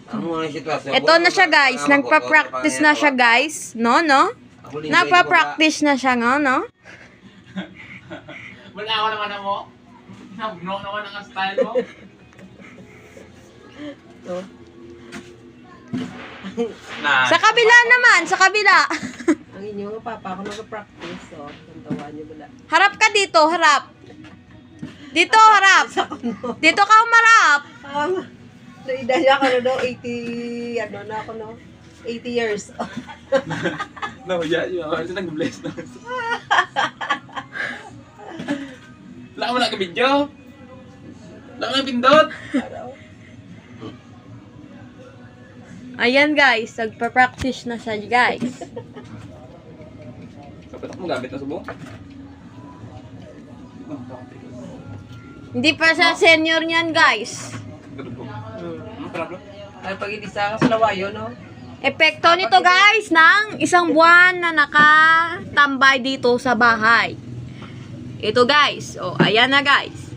Ito na siya guys. Nagpa-practice na siya guys. No? Nagpa-practice na siya no? Wala ako naman mo. No naman ang style mo. Sa kabila naman. Sa kabila. Ang inyong papa ako nag-practice. So, tuntawan niyo wala. Harap ka dito. Harap. Dito harap. Dito ka humarap. Naida niya ako no, 80, ano na ako no, 80 years. No, yeah, ito nag-bless na. Wala mo na ka-video? Wala mo na pindot? Ayan guys. Nagpa-practice na siya guys. Kapit ako magamit na subo? Hindi pa siya senior niyan guys. Ay, pag hindi sa lawayo, no? Epekto nito guys ng isang buwan na nakatambay dito sa bahay. Ito guys. O, ayan na guys.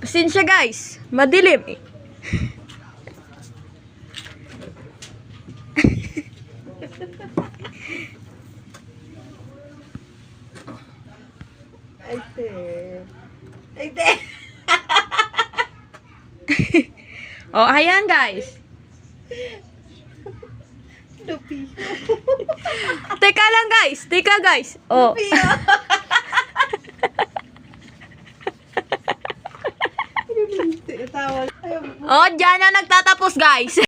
Pasensya guys. Madilim eh. Ay, te. O, ayan guys. Lupi. Teka lang guys. Teka guys. O. Tawa. O, dyan na nagtatapos guys.